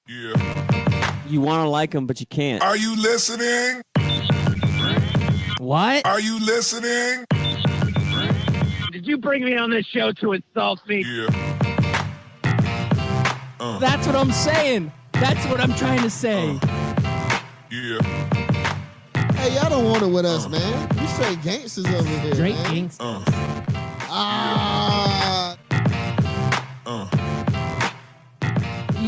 Yeah. You want to like him, but you can't. Are you listening? What? Are you listening? Did you bring me on this show to insult me? Yeah. That's what I'm saying. That's what I'm trying to say. Yeah. Hey, y'all don't want it with us, man. You straight gangsters over here. Straight man. gangsters. Ah.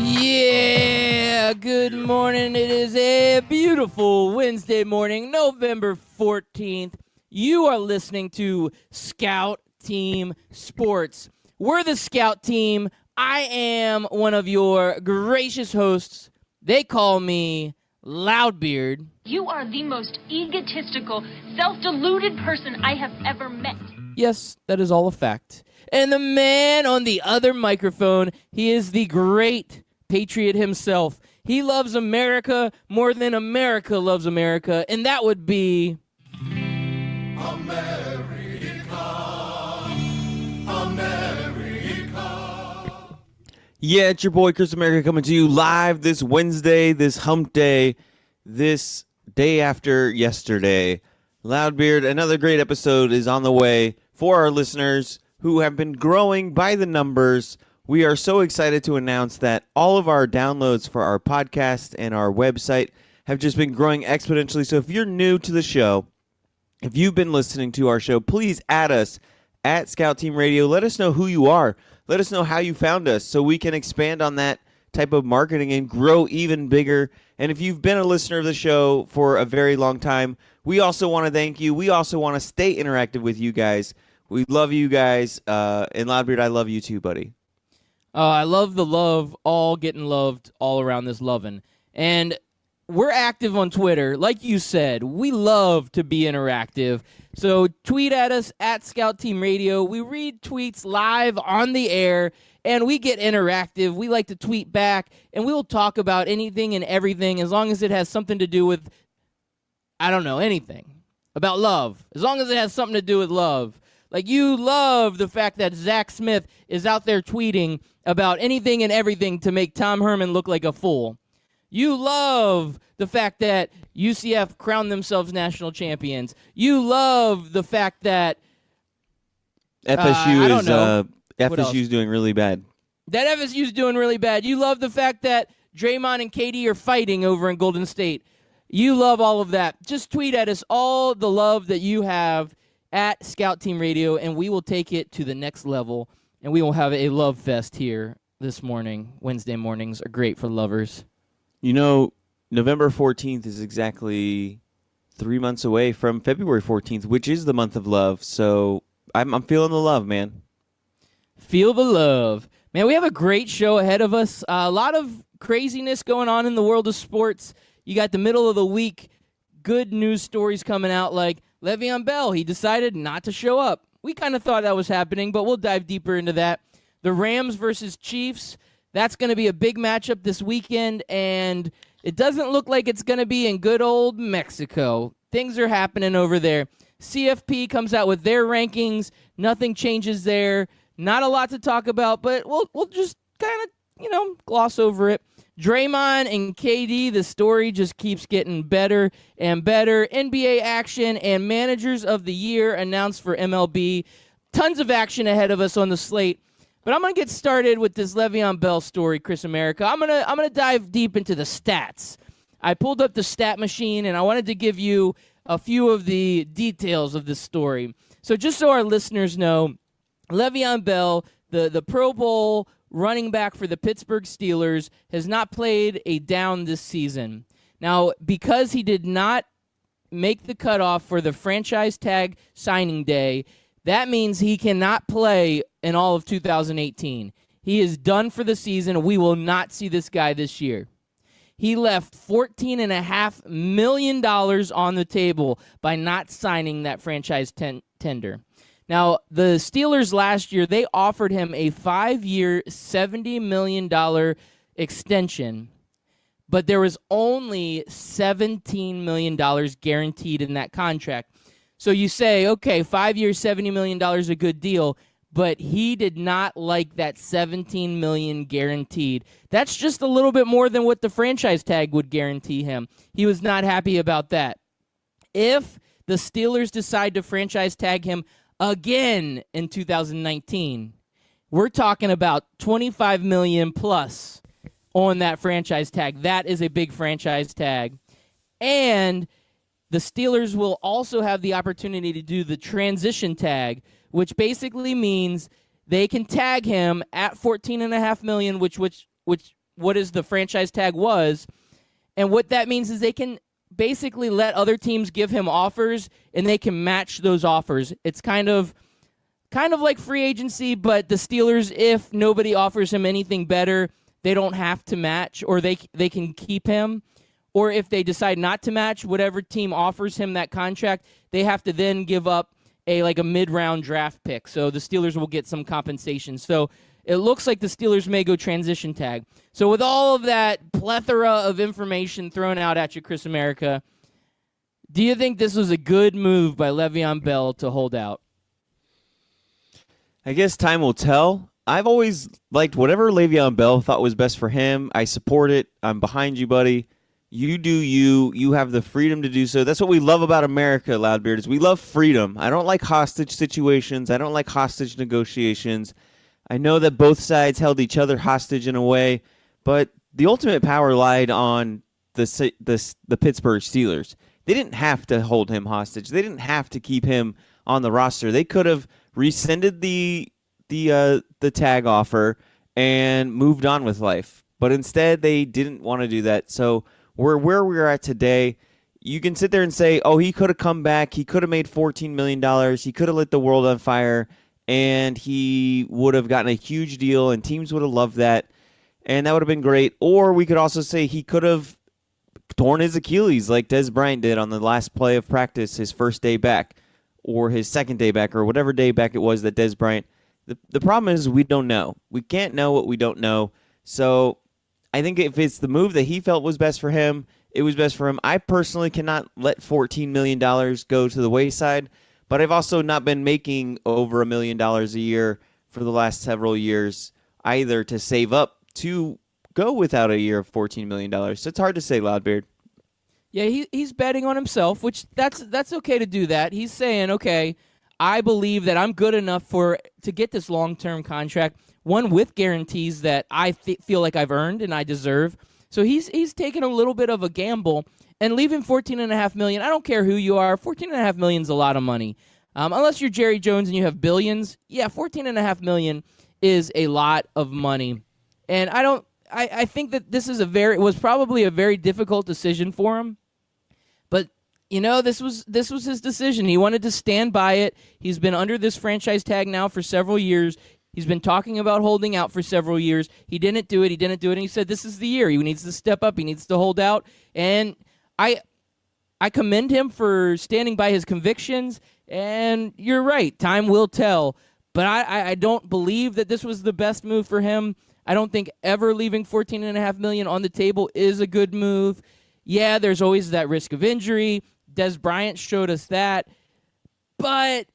Yeah, good morning. It is a beautiful Wednesday morning, November 14th. You are listening to Scout Team Sports. We're the Scout Team. I am one of your gracious hosts. They call me Loudbeard. You are the most egotistical, self-deluded person I have ever met. Yes, that is all a fact. And the man on the other microphone, he is the great patriot himself. He loves America more than America loves America, and that would be... Yeah, it's your boy Chris America coming to you live this Wednesday, this hump day, this day after yesterday. Loudbeard, another great episode is on the way for our listeners who have been growing by the numbers. We are so excited to announce that all of our downloads for our podcast and our website have just been growing exponentially. So if you're new to the show, if you've been listening to our show, please add us at Scout Team Radio. Let us know who you are. Let us know how you found us so we can expand on that type of marketing and grow even bigger. And if you've been a listener of the show for a very long time, we also want to thank you. We also want to stay interactive with you guys. We love you guys. And Loudbeard, I love you too, buddy. I love the love, all getting loved all around this loving. And we're active on Twitter. Like you said, we love to be interactive. So tweet at us at Scout Team Radio. We read tweets live on the air, and we get interactive. We like to tweet back, and we will talk about anything and everything as long as it has something to do with, I don't know, anything. About love. As long as it has something to do with love. Like, you love the fact that Zach Smith is out there tweeting about anything and everything to make Tom Herman look like a fool. You love the fact that UCF crowned themselves national champions. You love the fact that FSU is doing really bad. That FSU is doing really bad. You love the fact that Draymond and KD are fighting over in Golden State. You love all of that. Just tweet at us all the love that you have at Scout Team Radio, and we will take it to the next level, and we will have a love fest here this morning. Wednesday mornings are great for lovers. You know, November 14th is exactly 3 months away from February 14th, which is the month of love. So I'm feeling the love, man. Feel the love. Man, we have a great show ahead of us. A lot of craziness going on in the world of sports. You got the middle of the week, good news stories coming out like Le'Veon Bell. He decided not to show up. We kind of thought that was happening, but we'll dive deeper into that. The Rams versus Chiefs. That's going to be a big matchup this weekend, and it doesn't look like it's going to be in good old Mexico. Things are happening over there. CFP comes out with their rankings. Nothing changes there. Not a lot to talk about, but we'll just kind of, gloss over it. Draymond and KD, the story just keeps getting better and better. NBA action and managers of the year announced for MLB. Tons of action ahead of us on the slate. But I'm going to get started with this Le'Veon Bell story, Chris America. I'm gonna dive deep into the stats. I pulled up the stat machine, and I wanted to give you a few of the details of this story. So just so our listeners know, Le'Veon Bell, the Pro Bowl running back for the Pittsburgh Steelers, has not played a down this season. Now, because he did not make the cutoff for the franchise tag signing day, that means he cannot play in all of 2018. He is done for the season. We will not see this guy this year. He left $14.5 million on the table by not signing that franchise tender. Now, the Steelers last year, they offered him a 5-year, $70 million extension, but there was only $17 million guaranteed in that contract. So you say, okay, 5 years, $70 million is a good deal, but he did not like that $17 million guaranteed. That's just a little bit more than what the franchise tag would guarantee him. He was not happy about that. If the Steelers decide to franchise tag him again in 2019, we're talking about $25 million plus on that franchise tag. That is a big franchise tag. And the Steelers will also have the opportunity to do the transition tag, which basically means they can tag him at $14.5 million, which what is the franchise tag was. And what that means is they can basically let other teams give him offers, and they can match those offers. It's kind of like free agency, but the Steelers, if nobody offers him anything better, they don't have to match, or they can keep him. Or if they decide not to match, whatever team offers him that contract, they have to then give up a mid-round draft pick. So the Steelers will get some compensation. So it looks like the Steelers may go transition tag. So with all of that plethora of information thrown out at you, Chris America, do you think this was a good move by Le'Veon Bell to hold out? I guess time will tell. I've always liked whatever Le'Veon Bell thought was best for him. I support it. I'm behind you, buddy. You do you. You have the freedom to do so. That's what we love about America, Loudbeard, is we love freedom. I don't like hostage situations. I don't like hostage negotiations. I know that both sides held each other hostage in a way, but the ultimate power lied on the Pittsburgh Steelers. They didn't have to hold him hostage. They didn't have to keep him on the roster. They could have rescinded the tag offer and moved on with life. But instead, they didn't want to do that. So where we're at today, you can sit there and say, oh, he could have come back. He could have made $14 million. He could have lit the world on fire, and he would have gotten a huge deal, and teams would have loved that, and that would have been great. Or we could also say he could have torn his Achilles like Dez Bryant did on the last play of practice, his first day back, or his second day back, or whatever day back it was that Dez Bryant. The problem is we don't know. We can't know what we don't know. So I think if it's the move that he felt was best for him, it was best for him. I personally cannot let $14 million go to the wayside, but I've also not been making over $1 million a year for the last several years either to save up to go without a year of $14 million. So it's hard to say, Loudbeard. Yeah, he's betting on himself, which that's okay to do that. He's saying, okay, I believe that I'm good enough to get this long-term contract, one with guarantees that I feel like I've earned and I deserve. So he's taking a little bit of a gamble and leaving $14.5 million. I don't care who you are. $14.5 million is a lot of money. Unless you're Jerry Jones and you have billions, yeah, $14.5 million is a lot of money. And I think that this is was probably a very difficult decision for him. But this was his decision. He wanted to stand by it. He's been under this franchise tag now for several years. He's been talking about holding out for several years. He didn't do it. And he said this is the year. He needs to step up. He needs to hold out. And I commend him for standing by his convictions. And you're right. Time will tell. But I don't believe that this was the best move for him. I don't think ever leaving $14.5 million on the table is a good move. Yeah, there's always that risk of injury. Dez Bryant showed us that. But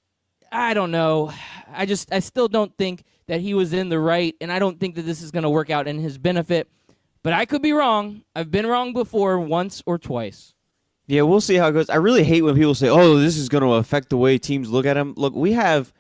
I don't know. I still don't think that he was in the right, and I don't think that this is going to work out in his benefit. But I could be wrong. I've been wrong before, once or twice. Yeah, we'll see how it goes. I really hate when people say, oh, this is going to affect the way teams look at him. Look, we have,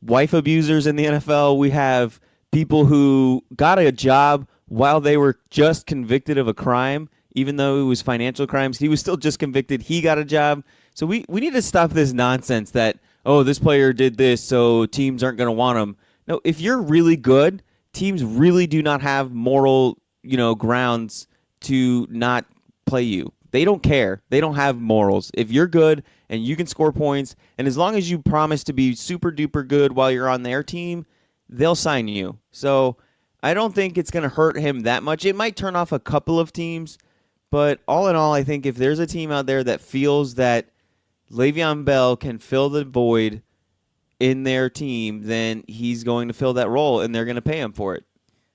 wife abusers in the NFL. We have people who got a job while they were just convicted of a crime, even though it was financial crimes. He was still just convicted. He got a job. So we need to stop this nonsense that, oh, this player did this, so teams aren't going to want him. No, if you're really good, teams really do not have moral, grounds to not play you. They don't care. They don't have morals. If you're good and you can score points, and as long as you promise to be super duper good while you're on their team, they'll sign you. So I don't think it's going to hurt him that much. It might turn off a couple of teams, but all in all, I think if there's a team out there that feels that Le'Veon Bell can fill the void in their team, then he's going to fill that role, and they're going to pay him for it.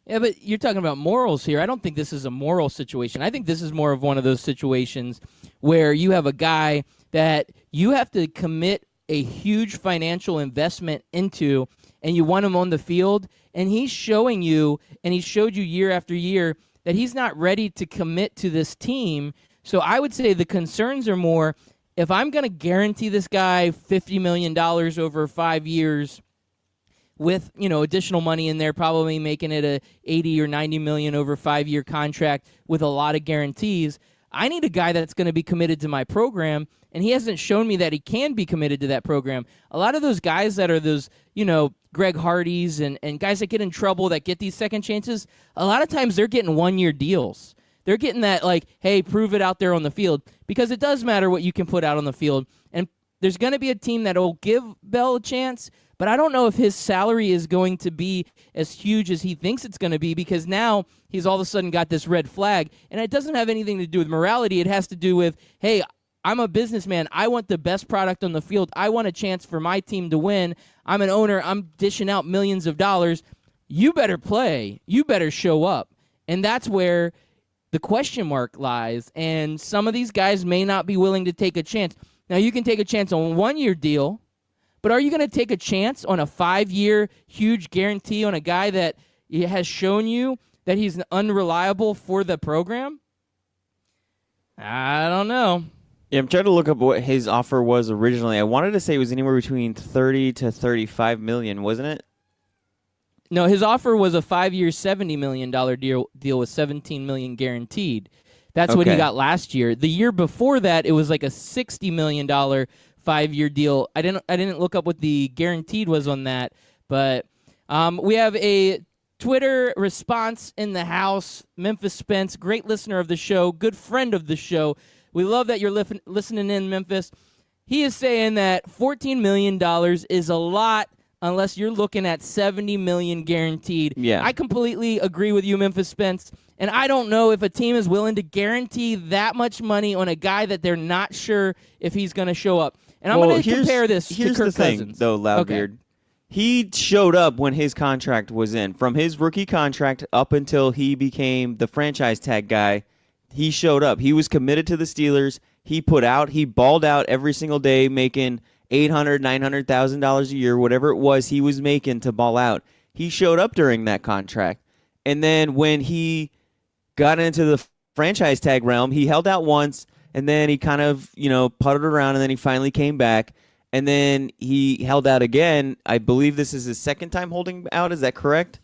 Yeah, but you're talking about morals here. I don't think this is a moral situation. I think this is more of one of those situations where you have a guy that you have to commit a huge financial investment into, and you want him on the field, and he's showing you, and he showed you year after year, that he's not ready to commit to this team. So I would say the concerns are more, if I'm going to guarantee this guy $50 million over 5 years with, additional money in there, probably making it a 80 or 90 million over 5-year contract with a lot of guarantees, I need a guy that's going to be committed to my program, and he hasn't shown me that he can be committed to that program. A lot of those guys that are those, Greg Hardys and guys that get in trouble, that get these second chances, a lot of times they're getting 1-year deals. They're getting that, hey, prove it out there on the field, because it does matter what you can put out on the field. And there's going to be a team that will give Bell a chance, but I don't know if his salary is going to be as huge as he thinks it's going to be, because now he's all of a sudden got this red flag. And it doesn't have anything to do with morality. It has to do with, hey, I'm a businessman. I want the best product on the field. I want a chance for my team to win. I'm an owner. I'm dishing out millions of dollars. You better play. You better show up. And that's where the question mark lies. And some of these guys may not be willing to take a chance. Now, you can take a chance on a 1-year deal, but are you going to take a chance on a 5-year huge guarantee on a guy that has shown you that he's unreliable for the program? I don't know. Yeah, I'm trying to look up what his offer was originally. I wanted to say it was anywhere between 30 to 35 million, wasn't it? No, his offer was a 5-year, $70 million deal with $17 million guaranteed. That's what he got last year. The year before that, it was like a $60 million 5-year deal. I didn't look up what the guaranteed was on that, but we have a Twitter response in the house. Memphis Spence, great listener of the show, good friend of the show. We love that you're listening in, Memphis. He is saying that $14 million is a lot unless you're looking at $70 million guaranteed. Yeah. I completely agree with you, Memphis Spence. And I don't know if a team is willing to guarantee that much money on a guy that they're not sure if he's going to show up. And I'm going to compare this to Kirk Cousins. Here's the thing, though, Loudbeard. Okay. He showed up when his contract was in. From his rookie contract up until he became the franchise tag guy, he showed up. He was committed to the Steelers. He balled out every single day, making $800,000, $900,000 a year, whatever it was he was making to ball out. He showed up during that contract. And then when he got into the franchise tag realm, he held out once, and then he kind of, puttered around, and then he finally came back. And then he held out again. I believe this is his second time holding out. Is that correct?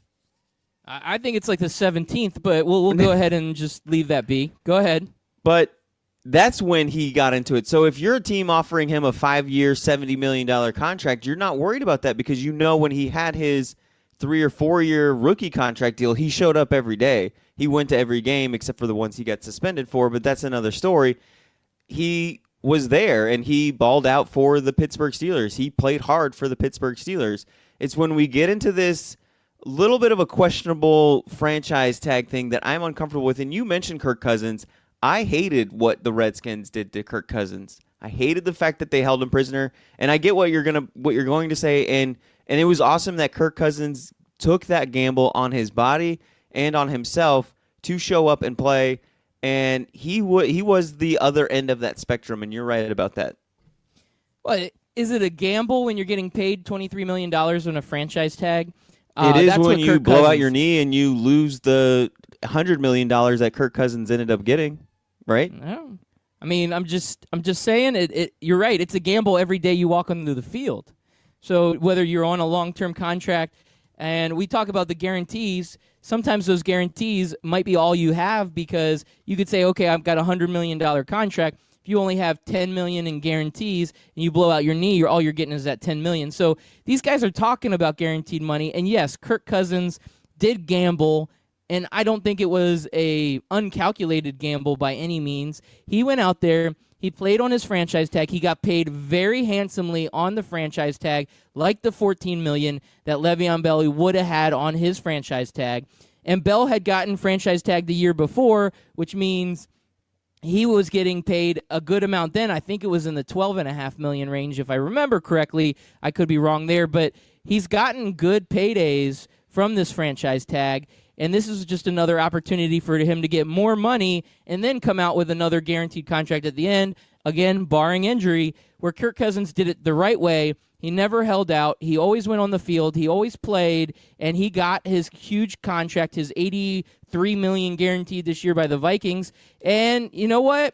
I think it's like the 17th, but we'll go ahead and just leave that be. Go ahead. But that's when he got into it. So if you're a team offering him a 5-year, $70 million contract, you're not worried about that, because when he had his 3 or 4 year rookie contract deal, he showed up every day. He went to every game except for the ones he got suspended for, but that's another story. He was there, and he balled out for the Pittsburgh Steelers. He played hard for the Pittsburgh Steelers. It's when we get into this little bit of a questionable franchise tag thing that I'm uncomfortable with. And you mentioned Kirk Cousins. I hated what the Redskins did to Kirk Cousins. I hated the fact that they held him prisoner. And I get what you're going to say. And it was awesome that Kirk Cousins took that gamble on his body and on himself to show up and play. And he was the other end of that spectrum. And you're right about that. Well, is it a gamble when you're getting paid $23 million on a franchise tag? It is when you blow out your knee and you lose the $100 million that Kirk Cousins ended up getting, right? No. I mean, I'm just saying it. You're right. It's a gamble every day you walk onto the field. So whether you're on a long-term contract, and we talk about the guarantees, sometimes those guarantees might be all you have, because you could say, okay, I've got a $100 million contract. If you only have $10 million in guarantees and you blow out your knee, all you're getting is that $10 million. So these guys are talking about guaranteed money. And yes, Kirk Cousins did gamble, and I don't think it was a uncalculated gamble by any means. He went out there, he played on his franchise tag, he got paid very handsomely on the franchise tag, like the $14 million that Le'Veon Bell would have had on his franchise tag. And Bell had gotten franchise tag the year before, which means he was getting paid a good amount then. I think it was in the $12.5 million range, if I remember correctly. I could be wrong there, but he's gotten good paydays from this franchise tag, and this is just another opportunity for him to get more money and then come out with another guaranteed contract at the end, again, barring injury, where Kirk Cousins did it the right way. He never held out. He always went on the field. He always played, and he got his huge contract, his $83 million guaranteed this year by the Vikings. And you know what?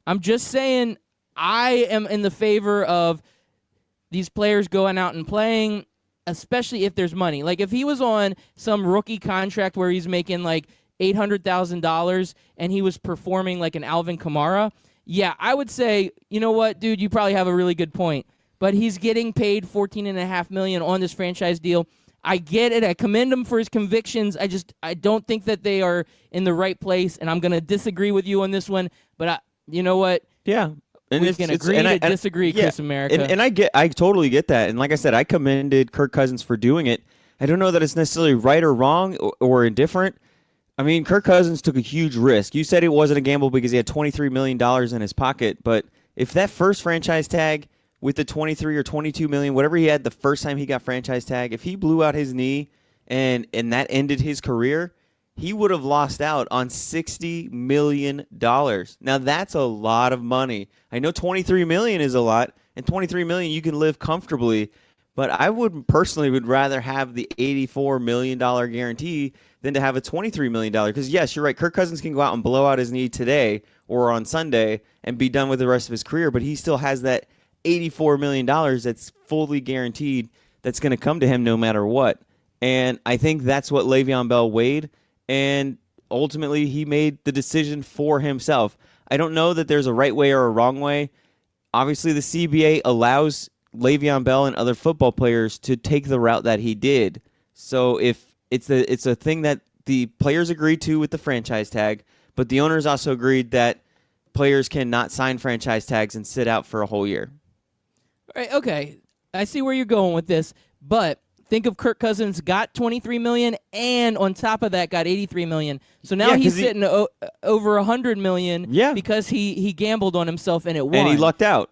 I'm just saying I am in the favor of these players going out and playing, especially if there's money. Like if he was on some rookie contract where he's making like $800,000 and he was performing like an Alvin Kamara, yeah, I would say, you know what, dude, you probably have a really good point. But he's getting paid $14.5 million on this franchise deal. I get it. I commend him for his convictions. I don't think that they are in the right place, and I'm going to disagree with you on this one. But you know what? Yeah. And we can agree to disagree, yeah, Chris America. And I totally get that. And like I said, I commended Kirk Cousins for doing it. I don't know that it's necessarily right or wrong or indifferent. I mean, Kirk Cousins took a huge risk. You said it wasn't a gamble because he had $23 million in his pocket. But if that first franchise tag with the 23 or 22 million, whatever he had the first time he got franchise tag, if he blew out his knee and that ended his career, he would have lost out on $60 million. Now, that's a lot of money. I know 23 million is a lot, and 23 million you can live comfortably, but I would rather have the $84 million guarantee than to have a $23 million. Because, yes, you're right, Kirk Cousins can go out and blow out his knee today or on Sunday and be done with the rest of his career, but he still has that $84 million that's fully guaranteed that's going to come to him no matter what. And I think that's what Le'Veon Bell weighed, and ultimately he made the decision for himself. I don't know that there's a right way or a wrong way. Obviously, the CBA allows Le'Veon Bell and other football players to take the route that he did. So if it's a thing that the players agreed to with the franchise tag, but the owners also agreed that players cannot sign franchise tags and sit out for a whole year. Right, okay, I see where you're going with this, but think of Kirk Cousins got $23 million, and on top of that got $83 million. So now he's sitting over $100 million because he gambled on himself and it won. And he lucked out.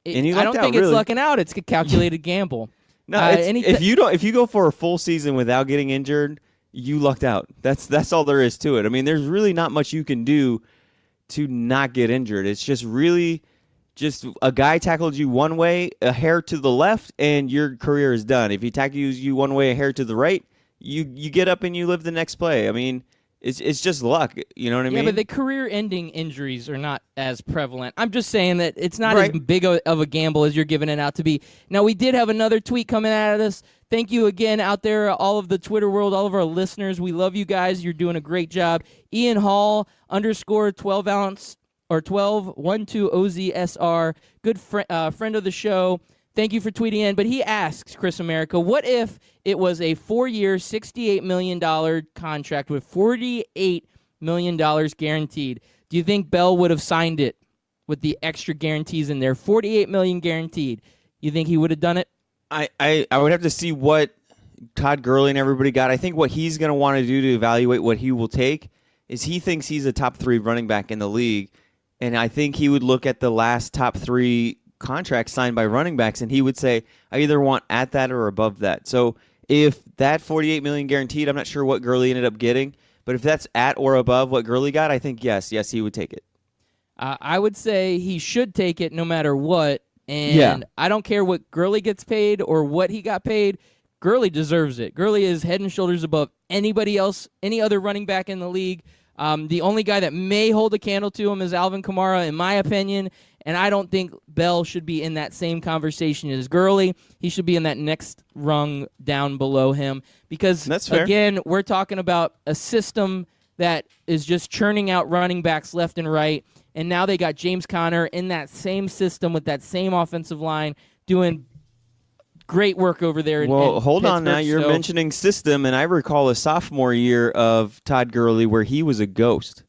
I don't think it's lucking out. It's a calculated gamble. No, if you go for a full season without getting injured, you lucked out. That's all there is to it. I mean, there's really not much you can do to not get injured. It's just really just a guy tackled you one way, a hair to the left, and your career is done. If he tackles you one way, a hair to the right, you get up and you live the next play. I mean, it's just luck. You know what I mean? Yeah, but the career-ending injuries are not as prevalent. I'm just saying that it's not as big of a gamble as you're giving it out to be. Now, we did have another tweet coming out of this. Thank you again out there, all of the Twitter world, all of our listeners. We love you guys. You're doing a great job. Ian Hall _ 12 ounce or 1212OZSR, good friend of the show. Thank you for tweeting in. But he asks, Chris America, what if it was a 4-year, $68 million contract with $48 million guaranteed? Do you think Bell would have signed it with the extra guarantees in there? $48 million guaranteed. You think he would have done it? I would have to see what Todd Gurley and everybody got. I think what he's going to want to do to evaluate what he will take is he thinks he's a top 3 running back in the league. And I think he would look at the last top 3 contracts signed by running backs, and he would say, I either want at that or above that. So if that $48 million guaranteed, I'm not sure what Gurley ended up getting, but if that's at or above what Gurley got, I think yes, he would take it. I would say he should take it no matter what, and I don't care what Gurley gets paid or what he got paid. Gurley deserves it. Gurley is head and shoulders above anybody else, any other running back in the league. The only guy that may hold a candle to him is Alvin Kamara, in my opinion, and I don't think Bell should be in that same conversation as Gurley. He should be in that next rung down below him because, again, we're talking about a system that is just churning out running backs left and right, and now they got James Conner in that same system with that same offensive line doing great work over there. Well, hold Pittsburgh, on now. You're mentioning system, and I recall a sophomore year of Todd Gurley where he was a ghost.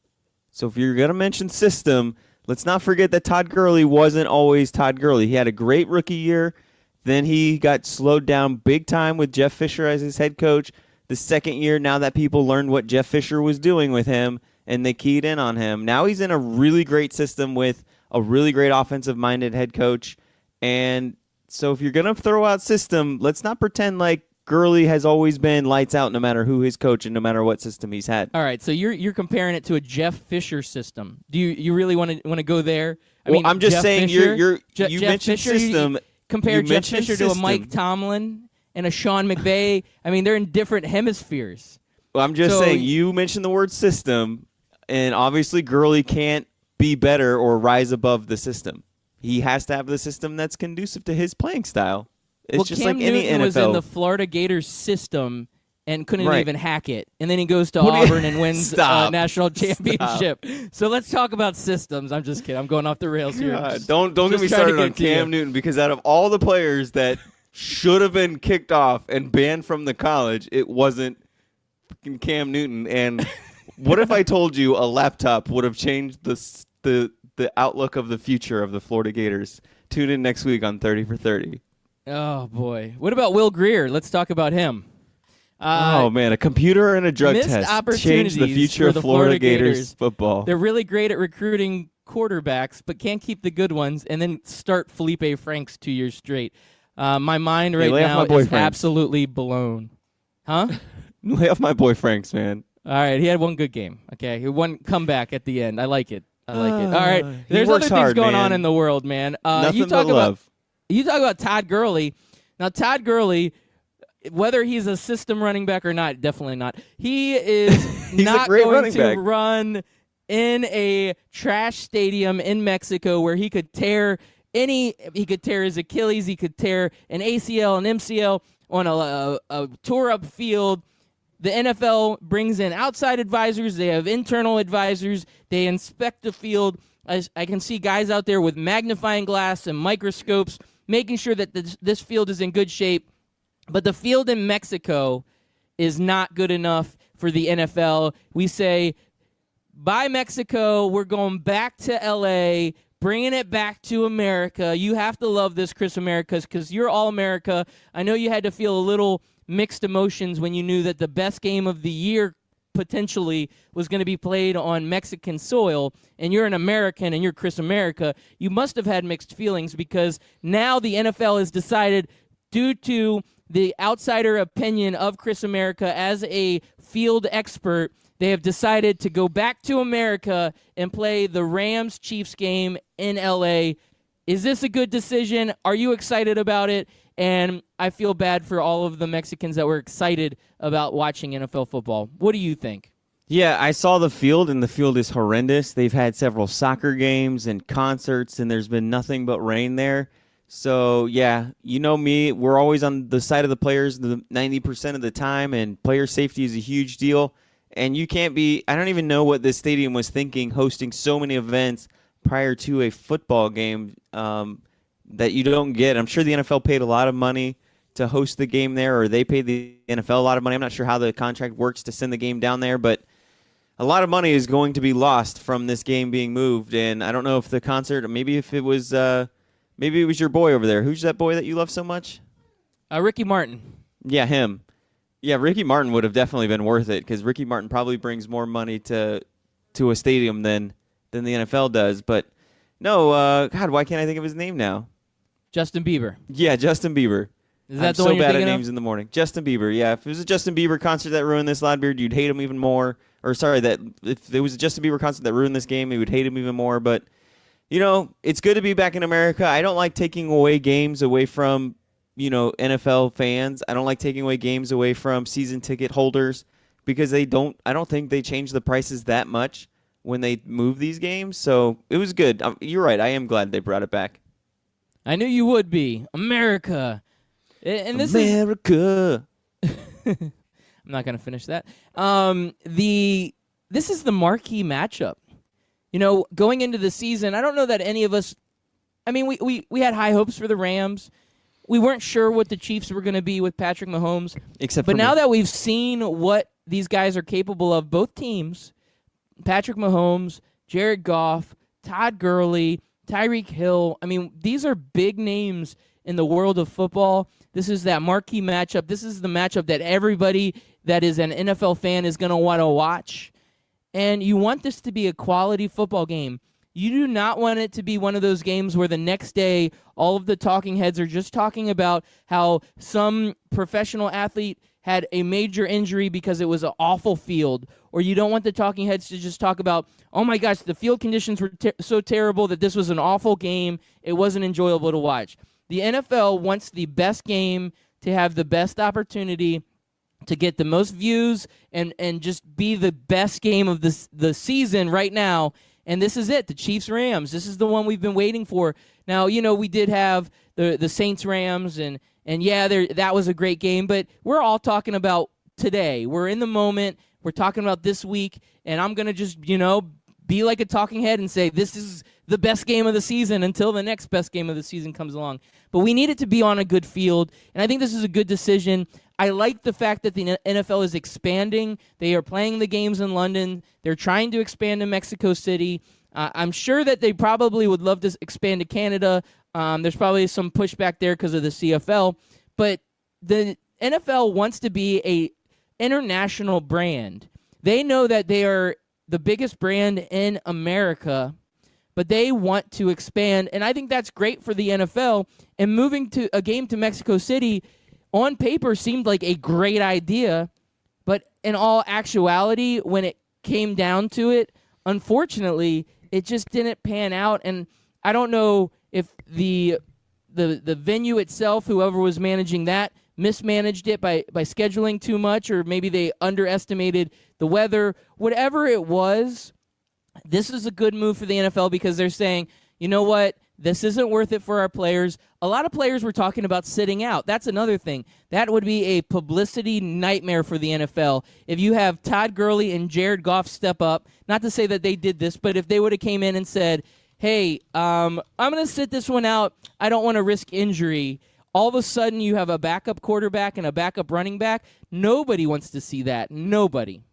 So if you're going to mention system, let's not forget that Todd Gurley wasn't always Todd Gurley. He had a great rookie year. Then he got slowed down big time with Jeff Fisher as his head coach. The second year, now that people learned what Jeff Fisher was doing with him, and they keyed in on him. Now he's in a really great system with a really great offensive-minded head coach. And so if you're going to throw out system, let's not pretend like Gurley has always been lights out no matter who his coach and no matter what system he's had. All right, so you're comparing it to a Jeff Fisher system. Do you really want to go there? I'm just Jeff saying Fisher, you Jeff mentioned Fisher, system. Compare you Jeff mentioned Fisher to a system. Mike Tomlin and a Sean McVay. I mean, they're in different hemispheres. Well, I'm just So- saying you mentioned the word system, and obviously Gurley can't be better or rise above the system. He has to have the system that's conducive to his playing style. It's just Cam like any Newton NFL. was in the Florida Gators system and couldn't Right. even hack it. And then he goes to What do you- Auburn and wins a Stop. national championship. So let's talk about systems. I'm just kidding. I'm going off the rails here. Don't get just me trying to started on get to you. Cam Newton, because out of all the players that should have been kicked off and banned from the college, it wasn't fucking Cam Newton. And what if I told you a laptop would have changed the outlook of the future of the Florida Gators? Tune in next week on 30 for 30. Oh, boy. What about Will Greer? Let's talk about him. Oh man, a computer and a drug missed test opportunities changed the future for of the Florida Florida Gators Gators. football. They're really great at recruiting quarterbacks, but can't keep the good ones, and then start Felipe Franks 2 years straight. My mind right lay off now my boy is Franks. absolutely blown. Huh? Lay off my boy Franks, man. All right, he had one good game. Okay, he one comeback at the end. I like it. All right, he there's other works things hard, going man. on in the world, man. Nothing you talk but love. You talk about Todd Gurley. Now, Todd Gurley, whether he's a system running back or not, definitely not. He is He's a not great going running to back. run in a trash stadium in Mexico where he could tear his Achilles, he could tear an ACL, an MCL on a tore up field. The NFL brings in outside advisors. They have internal advisors. They inspect the field. I can see guys out there with magnifying glass and microscopes making sure that this field is in good shape. But the field in Mexico is not good enough for the NFL. We say, bye, Mexico. We're going back to L.A., bringing it back to America. You have to love this, Chris Americas, because you're all America. I know you had to feel a little mixed emotions when you knew that the best game of the year potentially was going to be played on Mexican soil, and you're an American and you're Chris America. You must have had mixed feelings, because now the NFL has decided, due to the outsider opinion of Chris America as a field expert, they have decided to go back to America and play the Rams-Chiefs game in L.A. Is this a good decision? Are you excited about it? And I feel bad for all of the Mexicans that were excited about watching NFL football. What do you think? Yeah, I saw the field, and the field is horrendous. They've had several soccer games and concerts, and there's been nothing but rain there. So, yeah, you know me. We're always on the side of the players 90% of the time, and player safety is a huge deal. And you can't be – I don't even know what this stadium was thinking, hosting so many events prior to a football game that you don't get. I'm sure the NFL paid a lot of money to host the game there, or they paid the NFL a lot of money. I'm not sure how the contract works to send the game down there, but a lot of money is going to be lost from this game being moved. And I don't know if the concert, or maybe if it was your boy over there. Who's that boy that you love so much? Ricky Martin. Yeah, him. Yeah, Ricky Martin would have definitely been worth it, because Ricky Martin probably brings more money to a stadium than the NFL does. But no, God, why can't I think of his name now? Justin Bieber. Yeah, Justin Bieber. Is that I'm the so one you're bad at thinking names of? in the morning. Justin Bieber, yeah. If it was a Justin Bieber concert that ruined this, Loudbeard, you'd hate him even more. Or sorry, that if there was a Justin Bieber concert that ruined this game, you would hate him even more. But, you know, it's good to be back in America. I don't like taking away games away from, NFL fans. I don't like taking away games away from season ticket holders, because I don't think they change the prices that much when they move these games. So it was good. You're right. I am glad they brought it back. I knew you would be. America. And this is... America. I'm not going to finish that. This is the marquee matchup. Going into the season, I don't know that any of us... I mean, we had high hopes for the Rams. We weren't sure what the Chiefs were going to be with Patrick Mahomes. But now that we've seen what these guys are capable of, both teams, Patrick Mahomes, Jared Goff, Todd Gurley, Tyreek Hill, I mean, these are big names in the world of football. This is that marquee matchup. This is the matchup that everybody that is an NFL fan is going to want to watch. And you want this to be a quality football game. You do not want it to be one of those games where the next day all of the talking heads are just talking about how some professional athlete had a major injury because it was an awful field. Or you don't want the talking heads to just talk about, oh my gosh, the field conditions were so terrible that this was an awful game. It wasn't enjoyable to watch. The NFL wants the best game to have the best opportunity to get the most views and just be the best game of the season right now. And this is it, the Chiefs-Rams. This is the one we've been waiting for. Now, we did have the Saints-Rams, and yeah, that was a great game, but we're all talking about today. We're in the moment. We're talking about this week, and I'm going to just, be like a talking head and say this is the best game of the season until the next best game of the season comes along. But we need it to be on a good field, and I think this is a good decision. I like the fact that the NFL is expanding. They are playing the games in London. They're trying to expand to Mexico City. I'm sure that they probably would love to expand to Canada. There's probably some pushback there because of the CFL. But the NFL wants to be a international brand. They know that they are the biggest brand in America, but they want to expand, and I think that's great for the NFL. And moving to a game to Mexico City on paper seemed like a great idea, but in all actuality, when it came down to it, unfortunately, it just didn't pan out. And I don't know if the venue itself, whoever was managing that, mismanaged it by scheduling too much, or maybe they underestimated the weather. Whatever it was, this is a good move for the NFL because they're saying, you know what, this isn't worth it for our players. A lot of players were talking about sitting out. That's another thing. That would be a publicity nightmare for the NFL. If you have Todd Gurley and Jared Goff step up, not to say that they did this, but if they would have came in and said, hey, I'm going to sit this one out. I don't want to risk injury. All of a sudden you have a backup quarterback and a backup running back. Nobody wants to see that. Nobody.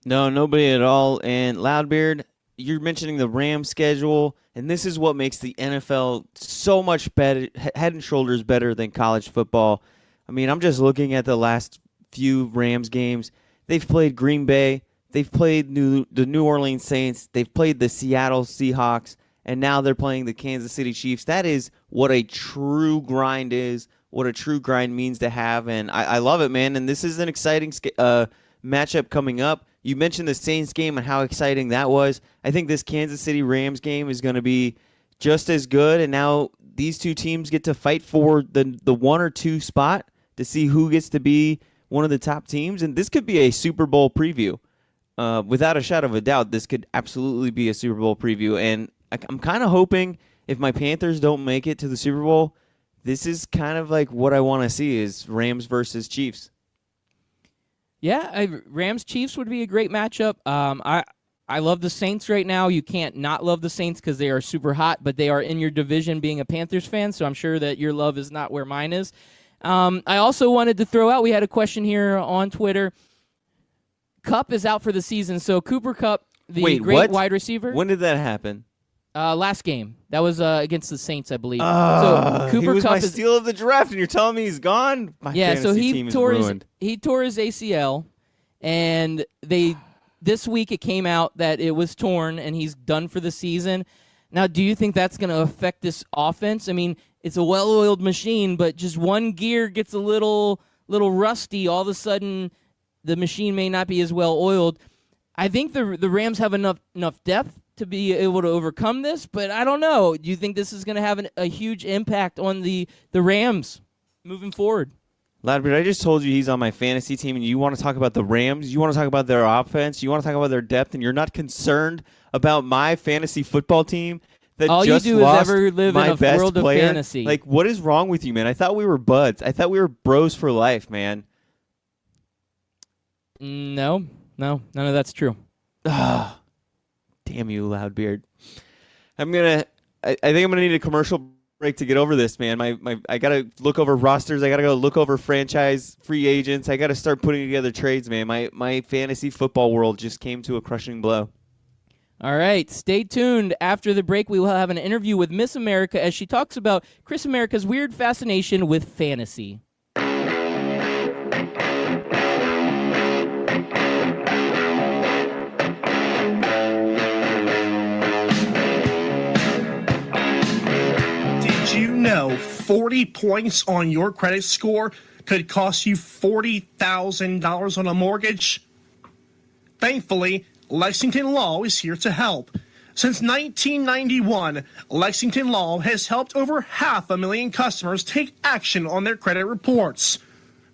No, nobody at all. And Loudbeard, you're mentioning the Rams schedule, and this is what makes the NFL so much better, head and shoulders better than college football. I mean, I'm just looking at the last few Rams games. They've played Green Bay. They've played the New Orleans Saints. They've played the Seattle Seahawks. And now they're playing the Kansas City Chiefs. That is what a true grind is, what a true grind means to have. And I love it, man. And this is an exciting matchup coming up. You mentioned the Saints game and how exciting that was. I think this Kansas City Rams game is going to be just as good. And now these two teams get to fight for the 1 or 2 spot to see who gets to be one of the top teams. And this could be a Super Bowl preview. Without a shadow of a doubt, this could absolutely be a Super Bowl preview. And I'm kind of hoping if my Panthers don't make it to the Super Bowl, this is kind of like what I want to see is Rams versus Chiefs. Yeah, Rams-Chiefs would be a great matchup. I love the Saints right now. You can't not love the Saints because they are super hot, but they are in your division being a Panthers fan, so I'm sure that your love is not where mine is. I also wanted to throw out, we had a question here on Twitter. Kupp is out for the season, so Cooper Kupp, the great wide receiver. When did that happen? Last game. That was against the Saints, I believe. So Cooper he was Kupp my steal of the draft, and you're telling me he's gone? My fantasy team is ruined. He tore his ACL, and this week it came out that it was torn, and he's done for the season. Now, do you think that's going to affect this offense? I mean, it's a well-oiled machine, but just one gear gets a little rusty. All of a sudden, the machine may not be as well-oiled. I think the Rams have enough depth to be able to overcome this, but I don't know. Do you think this is going to have a huge impact on the Rams moving forward? Loudbeard, I just told you he's on my fantasy team, and you want to talk about the Rams, you want to talk about their offense, you want to talk about their depth, and you're not concerned about my fantasy football team that all just you do lost is ever live my in a best world player? of fantasy. Like, what is wrong with you, man? I thought we were buds. I thought we were bros for life, man. No, none of that's true. Damn you, Loudbeard. I think I'm gonna need a commercial break to get over this, man. I gotta look over rosters. I gotta go look over franchise free agents. I gotta start putting together trades, man. My fantasy football world just came to a crushing blow. All right, stay tuned. After the break, we will have an interview with Miss America as she talks about Chris America's weird fascination with fantasy. 40 points on your credit score could cost you $40,000 on a mortgage? Thankfully, Lexington Law is here to help. Since 1991, Lexington Law has helped over 500,000 customers take action on their credit reports.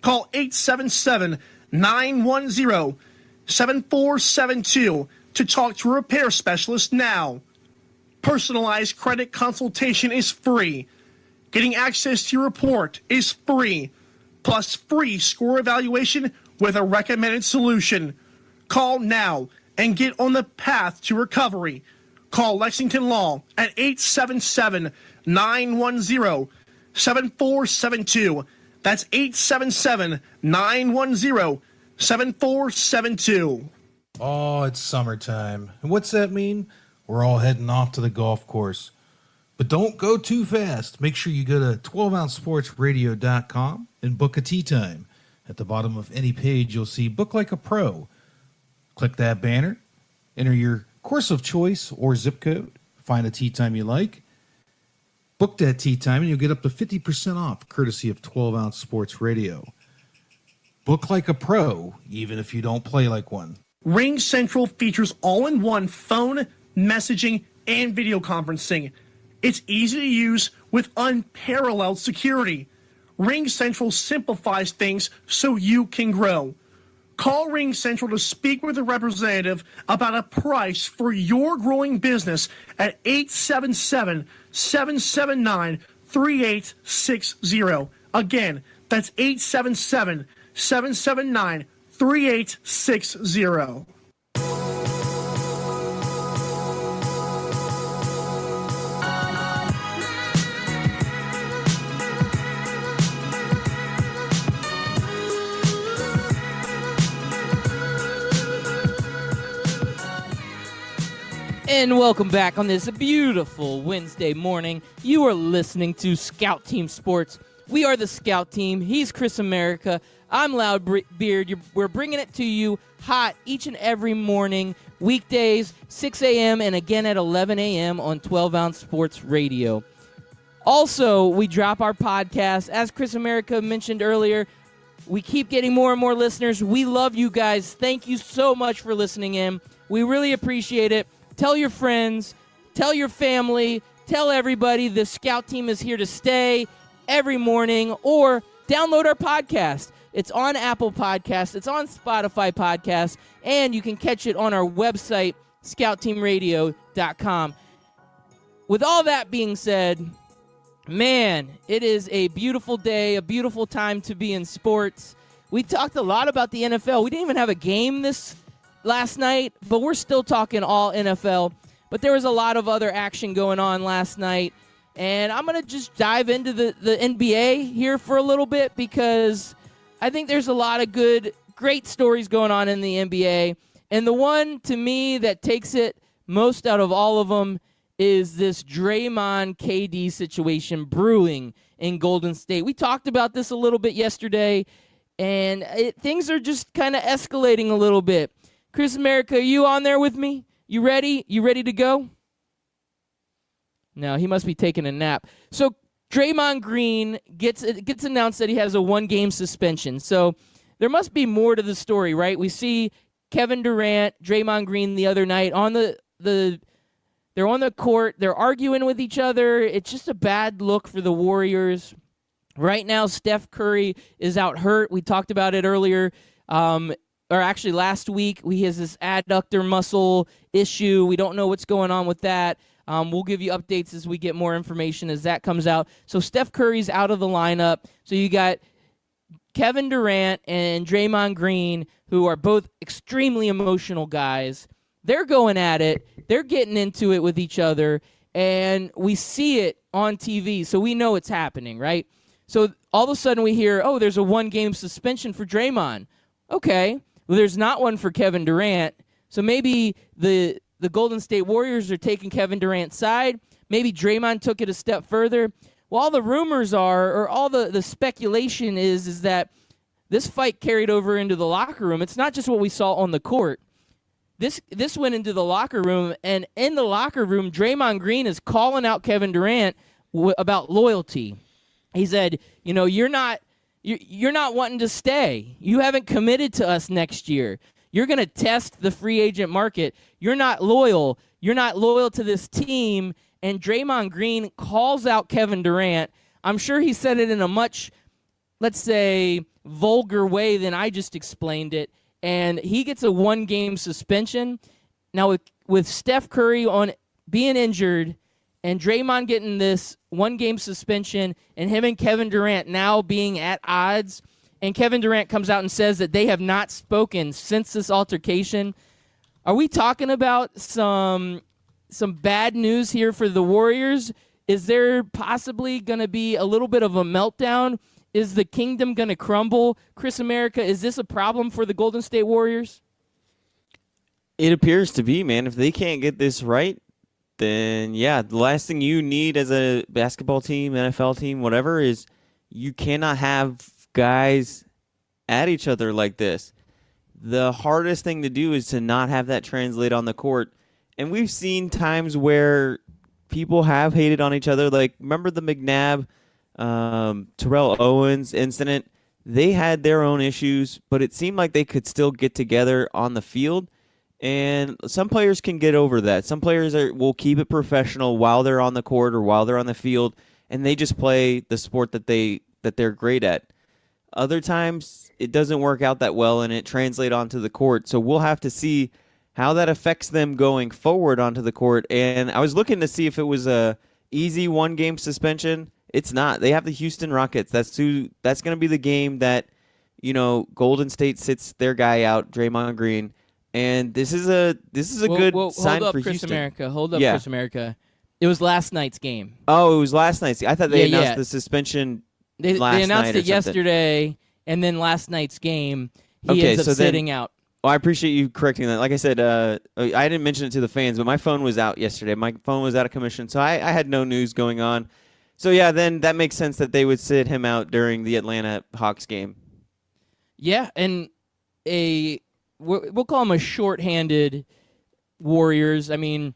Call 877-910-7472 to talk to a repair specialist now. Personalized credit consultation is free. Getting access to your report is free, plus free score evaluation with a recommended solution. Call now and get on the path to recovery. Call Lexington Law at 877-910-7472. That's 877-910-7472. Oh, it's summertime. And what's that mean? We're all heading off to the golf course. But don't go too fast. Make sure you go to 12ouncesportsradio.com and book a tee time. At the bottom of any page, you'll see Book Like a Pro. Click that banner, enter your course of choice or zip code, find a tee time you like, book that tee time, and you'll get up to 50% off, courtesy of 12-Ounce Sports Radio. Book like a pro, even if you don't play like one. Ring Central features all-in-one phone, messaging, and video conferencing. It's easy to use with unparalleled security. Ring Central simplifies things so you can grow. Call Ring Central to speak with a representative about a price for your growing business at 877-779-3860. Again, that's 877-779-3860. And welcome back on this beautiful Wednesday morning. You are listening to Scout Team Sports. We are the Scout Team. He's Chris America. I'm Loudbeard. We're bringing it to you hot each and every morning, weekdays, 6 a.m. and again at 11 a.m. on 12-Ounce Sports Radio. Also, we drop our podcast. As Chris America mentioned earlier, we keep getting more and more listeners. We love you guys. Thank you so much for listening in. We really appreciate it. Tell your friends, tell your family, tell everybody the Scout Team is here to stay every morning, or download our podcast. It's on Apple Podcasts, it's on Spotify Podcasts, and you can catch it on our website, scoutteamradio.com. With all that being said, man, it is a beautiful day, a beautiful time to be in sports. We talked a lot about the NFL. We didn't even have a game this last night, but we're still talking all NFL. But there was a lot of other action going on last night, and I'm going to just dive into the NBA here for a little bit, because I think there's a lot of great stories going on in the NBA. And the one, to me, that takes it most out of all of them is this Draymond KD situation brewing in Golden State. We talked about this a little bit yesterday, and things are just kind of escalating a little bit. Chris America, are you on there with me? You ready? You ready to go? No, he must be taking a nap. So Draymond Green gets announced that he has a one-game suspension. So there must be more to the story, right? We see Kevin Durant, Draymond Green the other night on they're on the court. They're arguing with each other. It's just a bad look for the Warriors. Right now, Steph Curry is out hurt. We talked about it earlier. Or actually last week, he has this adductor muscle issue. We don't know what's going on with that. We'll give you updates as we get more information as that comes out. So Steph Curry's out of the lineup. So you got Kevin Durant and Draymond Green, who are both extremely emotional guys. They're going at it. They're getting into it with each other, and we see it on TV, so we know it's happening, right? So all of a sudden we hear, oh, there's a one-game suspension for Draymond. Okay. Well, there's not one for Kevin Durant, so maybe the Golden State Warriors are taking Kevin Durant's side. Maybe Draymond took it a step further. Well, all the rumors are, or all the speculation is that this fight carried over into the locker room. It's not just what we saw on the court. This went into the locker room, and in the locker room, Draymond Green is calling out Kevin Durant about loyalty. He said, you're not wanting to stay. You haven't committed to us next year. You're going to test the free agent market. You're not loyal. You're not loyal to this team. And Draymond Green calls out Kevin Durant. I'm sure he said it in a much, let's say, vulgar way than I just explained it. And he gets a 1-game suspension. Now, with Steph Curry on being injured and Draymond getting this 1-game suspension and him and Kevin Durant now being at odds, and Kevin Durant comes out and says that they have not spoken since this altercation, are we talking about some bad news here for the Warriors? Is there possibly going to be a little bit of a meltdown? Is the kingdom going to crumble? Chris America, is this a problem for the Golden State Warriors? It appears to be, man. If they can't get this right, then yeah, the last thing you need as a basketball team, NFL team, whatever, is you cannot have guys at each other like this. The hardest thing to do is to not have that translate on the court. And we've seen times where people have hated on each other. Like, remember the McNabb, Terrell Owens incident? They had their own issues, but it seemed like they could still get together on the field. And some players can get over that. Some players will keep it professional while they're on the court or while they're on the field, and they just play the sport that they're great at. Other times, it doesn't work out that well, and it translates onto the court. So we'll have to see how that affects them going forward onto the court. And I was looking to see if it was a easy 1-game suspension. It's not. They have the Houston Rockets. That's going to be the game that, Golden State sits their guy out, Draymond Green. And this is a good sign for Houston. Hold up, Chris America. It was last night's game. Oh, it was last night's. I thought they announced the suspension They announced it yesterday, and then last night's game, he ends up sitting out. Well, I appreciate you correcting that. Like I said, I didn't mention it to the fans, but my phone was out yesterday. My phone was out of commission, so I had no news going on. So, yeah, then that makes sense that they would sit him out during the Atlanta Hawks game. Yeah, and we'll call them a shorthanded Warriors. I mean,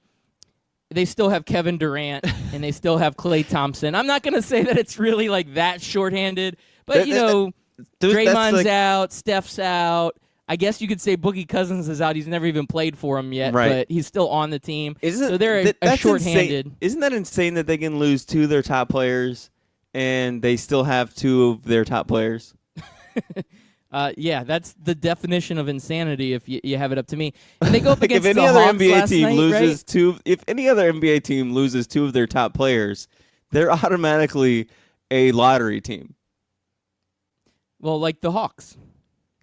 they still have Kevin Durant, and they still have Klay Thompson. I'm not going to say that it's really like that shorthanded, but, Draymond's out, Steph's out. I guess you could say Boogie Cousins is out. He's never even played for him yet, but he's still on the team. So they're a shorthanded. Insane. Isn't that insane that they can lose 2 of their top players and they still have 2 of their top players? Yeah, that's the definition of insanity if you have it up to me. And they go up against if any the other Hawks NBA last team night, loses right? 2, if any other NBA team loses 2 of their top players, they're automatically a lottery team. Well, like the Hawks.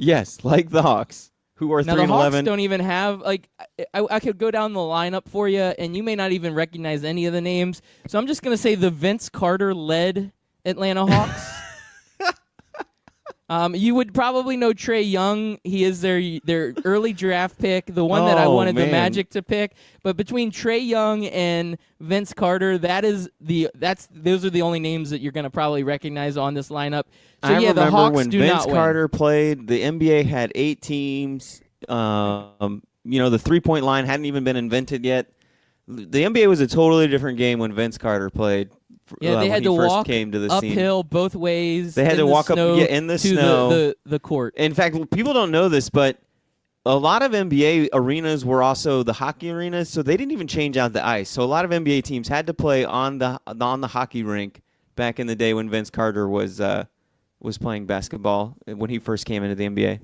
Yes, like the Hawks, who are 3-11. Now the Hawks don't even have I could go down the lineup for you, and you may not even recognize any of the names. So I'm just gonna say the Vince Carter led Atlanta Hawks. You would probably know Trae Young. He is their early draft pick, the one that I wanted the Magic to pick. But between Trae Young and Vince Carter, those are the only names that you're going to probably recognize on this lineup. So I remember the Hawks when do Vince not win. Carter played, the NBA had 8 teams. The 3-point line hadn't even been invented yet. The NBA was a totally different game when Vince Carter played. Yeah, they had to walk came to the uphill scene. both ways. They had to walk up in the snow. The court. In fact, people don't know this, but a lot of NBA arenas were also the hockey arenas, so they didn't even change out the ice. So a lot of NBA teams had to play on the hockey rink back in the day when Vince Carter was playing basketball when he first came into the NBA.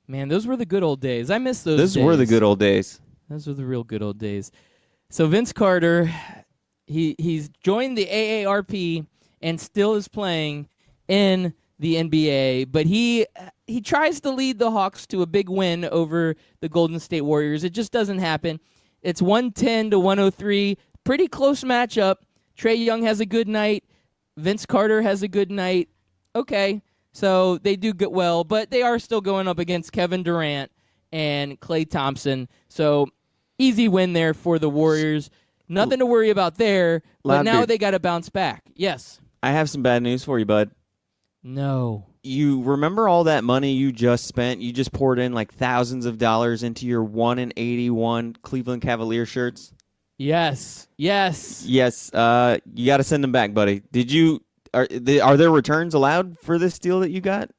Man, those were the good old days. I miss those days. Those were the good old days. Those were the real good old days. So Vince Carter, he's joined the AARP and still is playing in the NBA, but he tries to lead the Hawks to a big win over the Golden State Warriors. It just doesn't happen. It's 110-103, pretty close matchup. Trae Young has a good night. Vince Carter has a good night. Okay, so they do get well, but they are still going up against Kevin Durant and Klay Thompson. So easy win there for the Warriors. Nothing to worry about there, but now they got to bounce back. Yes. I have some bad news for you, bud. No. You remember all that money you just spent? You just poured in like thousands of dollars into your 1-in-81 Cleveland Cavalier shirts? Yes. Yes. You got to send them back, buddy. are there returns allowed for this deal that you got?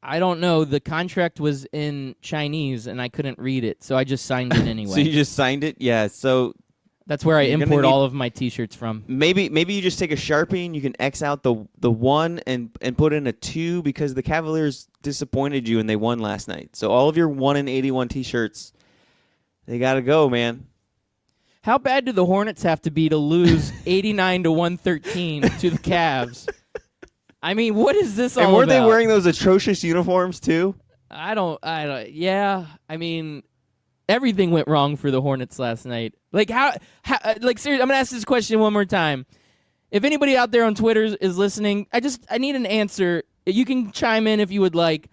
I don't know. The contract was in Chinese, and I couldn't read it, so I just signed it anyway. So you just signed it? Yeah. So that's where I you're gonna import need- all of my T-shirts from. maybe you just take a Sharpie and you can X out the 1 and put in a 2 because the Cavaliers disappointed you and they won last night. So all of your 1-81 T-shirts, they got to go, man. How bad do the Hornets have to be to lose 89-113 to the Cavs? I mean, what is this all And weren't about? they wearing those atrocious uniforms too? I don't. Yeah. I mean, everything went wrong for the Hornets last night. Like how like seriously, I'm gonna ask this question one more time. If anybody out there on Twitter is listening, I need an answer. You can chime in if you would like.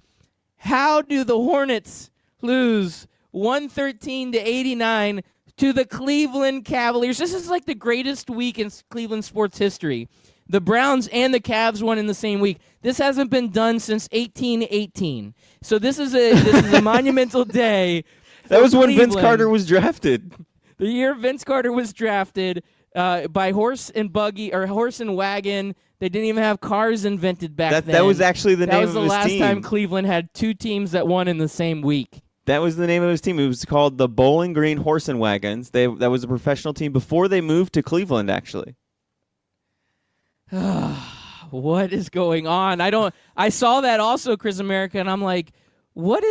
How do the Hornets lose 113-89 to the Cleveland Cavaliers? This is like the greatest week in Cleveland sports history. The Browns and the Cavs won in the same week. This hasn't been done since 1818. So this is a monumental day. That was when Vince Cleveland. Carter was drafted. The year Vince Carter was drafted by horse and buggy or horse and wagon. They didn't even have cars invented back then. That was actually the That name was of the his last team. time Cleveland had two teams that won in the same week. That was the name of his team. It was called the Bowling Green Horse and Wagons. That was a professional team before they moved to Cleveland, actually. What is going on? I saw that also, Chris America, and I'm like, what?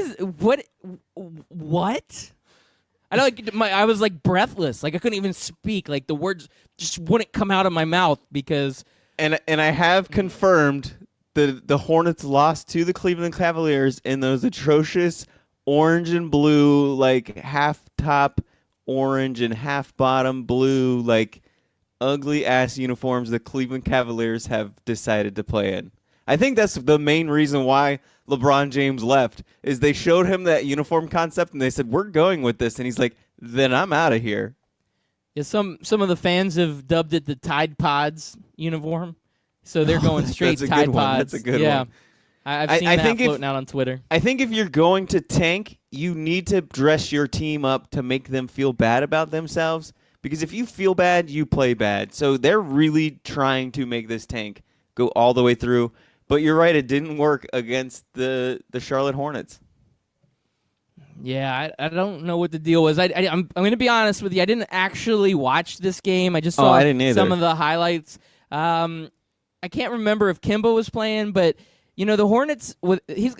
I was like breathless. Like I couldn't even speak. Like the words just wouldn't come out of my mouth because And I have confirmed the Hornets lost to the Cleveland Cavaliers in those atrocious orange and blue, like half top orange and half bottom blue, like ugly ass uniforms the Cleveland Cavaliers have decided to play in. I think that's the main reason why LeBron James left, is they showed him that uniform concept and they said, we're going with this. And he's like, then I'm out of here. yeah, some of the fans have dubbed it the Tide Pods uniform. So they're going straight That's a Tide good one. Pods. That's a good yeah. one. I've seen I that think if- floating out on Twitter. I think if you're going to tank, you need to dress your team up to make them feel bad about themselves. Because if you feel bad, you play bad. So they're really trying to make this tank go all the way through. But you're right, it didn't work against the Charlotte Hornets. Yeah, I don't know what the deal was. I'm going to be honest with you. I didn't actually watch this game. I just Oh, saw I didn't either. some of the highlights. I can't remember if Kimba was playing, but you know the Hornets.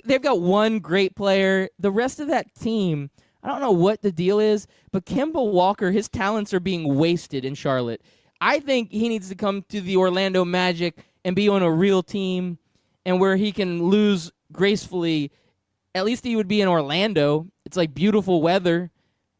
They've got one great player. The rest of that team, I don't know what the deal is, but Kimba Walker, his talents are being wasted in Charlotte. I think he needs to come to the Orlando Magic and be on a real team, and where he can lose gracefully. At least he would be in Orlando. It's like beautiful weather.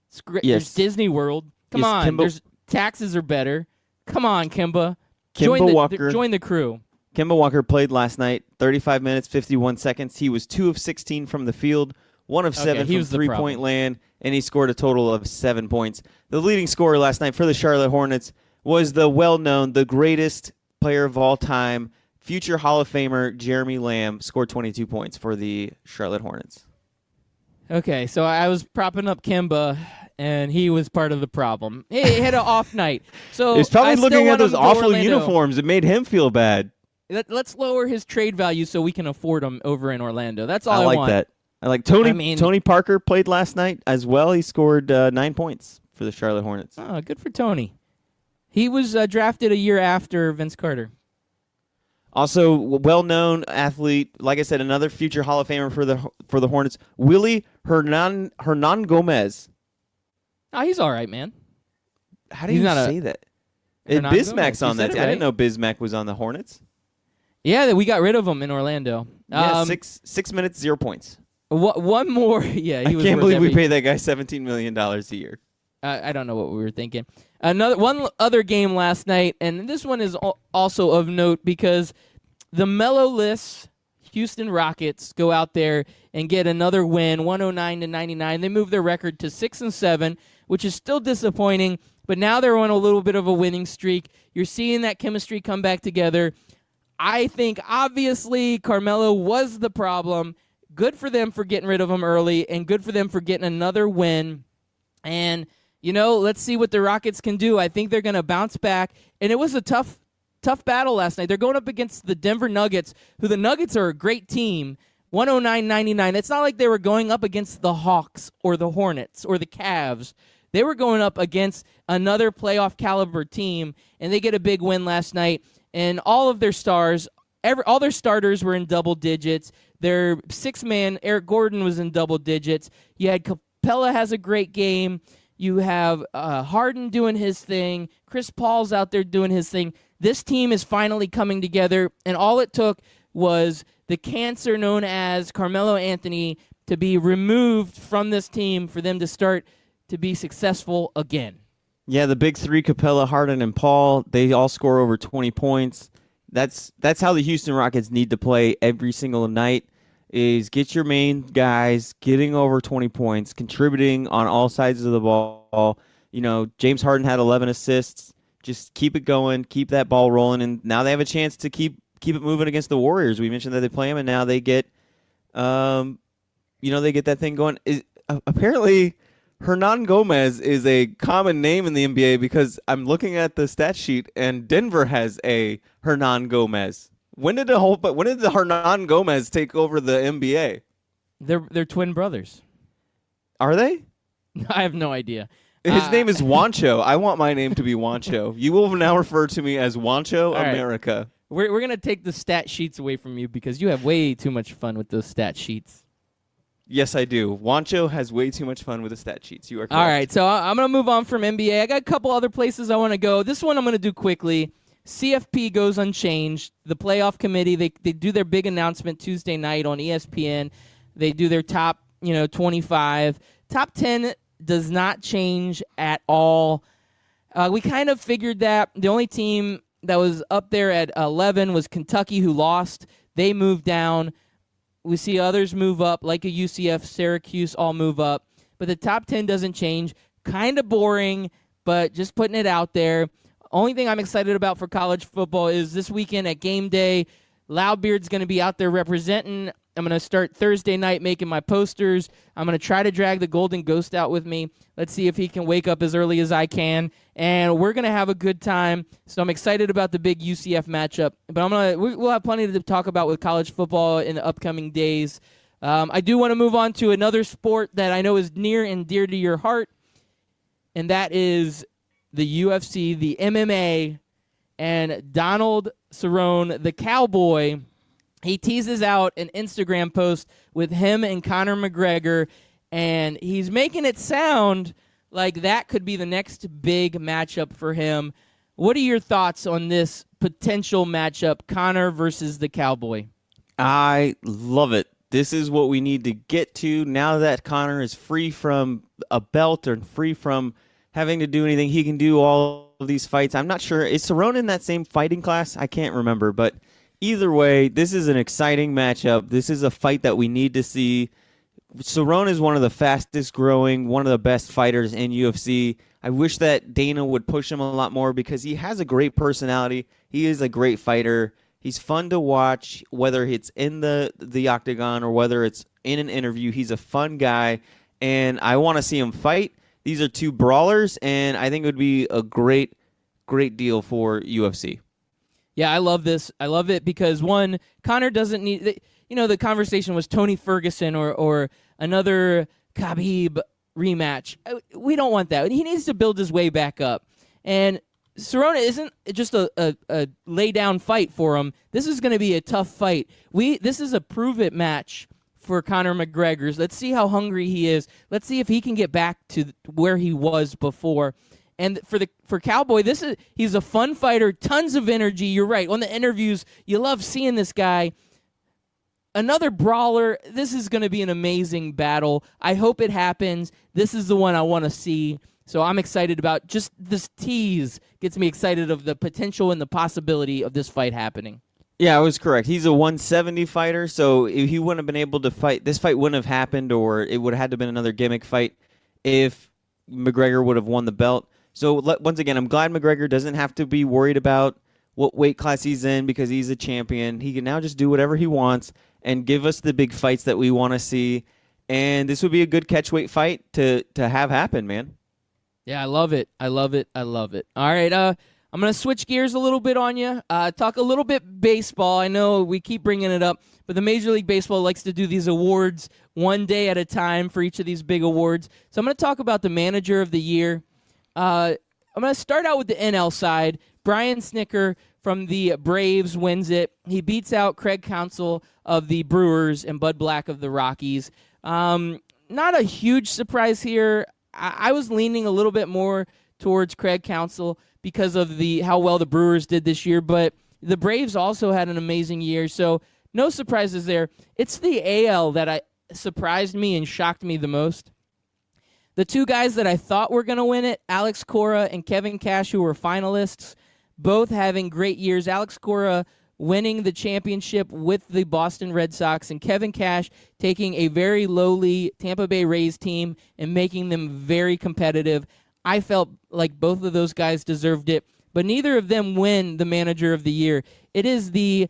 It's great. Yes. There's Disney World. Come Yes, on. Kimba- There's taxes are better. Come on, Kimba. Kimba Walker. Join the crew. Kemba Walker played last night, 35 minutes, 51 seconds. He was 2 of 16 from the field, 1 of 7 he from was the three-point problem. land, and he scored a total of 7 points. The leading scorer last night for the Charlotte Hornets was the well-known, the greatest player of all time, future Hall of Famer Jeremy Lamb, scored 22 points for the Charlotte Hornets. Okay, so I was propping up Kimba, and he was part of the problem. He had an off night. So He was I probably still looking at want him those to awful Orlando. uniforms. It made him feel bad. Let's lower his trade value so we can afford him over in Orlando. That's all I I like want. that. I like Tony. I mean- Tony Parker played last night as well. He scored 9 points for the Charlotte Hornets. Oh, good for Tony. He was drafted a year after Vince Carter. Also, well-known athlete, like I said, another future Hall of Famer for the Hornets, Willie Hernan Gomez. Oh, he's all right, man. How do He's you not a- say that? Hernan Bismack's Gomez. You on that said it team. I didn't right. know Bismack was on the Hornets. Yeah, we got rid of him in Orlando. Yeah, 6 minutes, 0 points. One more. Yeah, he I was can't worth believe we every- paid that guy $17 million a year. I don't know what we were thinking. One other game last night, and this one is also of note because the Mellowless Houston Rockets go out there and get another win, 109-99. They move their record to 6-7, which is still disappointing, but now they're on a little bit of a winning streak. You're seeing that chemistry come back together. I think, obviously, Carmelo was the problem. Good for them for getting rid of him early, and good for them for getting another win. And, let's see what the Rockets can do. I think they're going to bounce back. And it was a tough tough battle last night. They're going up against the Denver Nuggets, who the Nuggets are a great team. 109-99. It's not like they were going up against the Hawks or the Hornets or the Cavs. They were going up against another playoff caliber team, and they get a big win last night. And all of their stars, all their starters were in double digits. Their six-man, Eric Gordon, was in double digits. You had Capella has a great game. You have Harden doing his thing. Chris Paul's out there doing his thing. This team is finally coming together, and all it took was the cancer known as Carmelo Anthony to be removed from this team for them to start to be successful again. Yeah, the big three, Capella, Harden, and Paul, they all score over 20 points. That's how the Houston Rockets need to play every single night, is get your main guys getting over 20 points, contributing on all sides of the ball. You know, James Harden had 11 assists. Just keep it going, keep that ball rolling, and now they have a chance to keep it moving against the Warriors. We mentioned that they play them, and now they get, they get that thing going. Apparently, Hernan Gomez is a common name in the NBA because I'm looking at the stat sheet, and Denver has a Hernan Gomez. When did the Hernan Gomez take over the NBA? They're twin brothers. Are they? I have no idea. His name is Juancho. I want my name to be Juancho. You will now refer to me as Juancho America. We're going to take the stat sheets away from you because you have way too much fun with those stat sheets. Yes, I do. Juancho has way too much fun with the stat sheets. You are correct. All right, so I'm going to move on from NBA. I got a couple other places I want to go. This one I'm going to do quickly. CFP goes unchanged. The playoff committee, they do their big announcement Tuesday night on ESPN. They do their top 25. Top 10 does not change at all. We kind of figured that. The only team that was up there at 11 was Kentucky, who lost. They moved down. We see others move up, like a UCF, Syracuse, all move up. But the top 10 doesn't change. Kind of boring, but just putting it out there. Only thing I'm excited about for college football is this weekend at game day, Loudbeard's going to be out there representing. I'm going to start Thursday night making my posters. I'm going to try to drag the Golden Ghost out with me. Let's see if he can wake up as early as I can. And we're going to have a good time. So I'm excited about the big UCF matchup. But we'll have plenty to talk about with college football in the upcoming days. I do want to move on to another sport that I know is near and dear to your heart, and that is the UFC, the MMA, and Donald Cerrone, the Cowboy. He teases out an Instagram post with him and Conor McGregor, and he's making it sound like that could be the next big matchup for him. What are your thoughts on this potential matchup, Conor versus the Cowboy? I love it. This is what we need to get to now that Conor is free from a belt or free from having to do anything. He can do all of these fights. I'm not sure. Is Cerrone in that same fighting class? I can't remember, but either way, this is an exciting matchup. This is a fight that we need to see. Cerrone is one of the fastest growing, one of the best fighters in UFC. I wish that Dana would push him a lot more because he has a great personality. He is a great fighter. He's fun to watch, whether it's in the octagon or whether it's in an interview. He's a fun guy, and I want to see him fight. These are two brawlers, and I think it would be a great, great deal for UFC. Yeah, I love this. I love it because, one, Conor doesn't need the conversation was Tony Ferguson or another Khabib rematch. We don't want that. He needs to build his way back up. And Cerrone isn't just a lay-down fight for him. This is going to be a tough fight. This is a prove-it match for Conor McGregor. Let's see how hungry he is. Let's see if he can get back to where he was before. And for Cowboy, he's a fun fighter, tons of energy. You're right. On the interviews, you love seeing this guy. Another brawler. This is going to be an amazing battle. I hope it happens. This is the one I want to see. So I'm excited about just this tease gets me excited of the potential and the possibility of this fight happening. Yeah, I was correct. He's a 170 fighter, so if he wouldn't have been able to fight, this fight wouldn't have happened, or it would have had to have been another gimmick fight if McGregor would have won the belt. So once again, I'm glad McGregor doesn't have to be worried about what weight class he's in because he's a champion. He can now just do whatever he wants and give us the big fights that we want to see. And this would be a good catchweight fight to have happen, man. Yeah, I love it. I love it. I love it. All right, I'm going to switch gears a little bit on you, talk a little bit baseball. I know we keep bringing it up, but the Major League Baseball likes to do these awards one day at a time for each of these big awards. So I'm going to talk about the Manager of the Year. I'm going to start out with the NL side. Brian Snitker from the Braves wins it. He beats out Craig Counsell of the Brewers and Bud Black of the Rockies. Not a huge surprise here. I was leaning a little bit more towards Craig Counsell because of how well the Brewers did this year, but the Braves also had an amazing year, so no surprises there. It's the AL that surprised me and shocked me the most. The two guys that I thought were going to win it, Alex Cora and Kevin Cash, who were finalists, both having great years. Alex Cora winning the championship with the Boston Red Sox, and Kevin Cash taking a very lowly Tampa Bay Rays team and making them very competitive. I felt like both of those guys deserved it, but neither of them win the Manager of the Year. It is the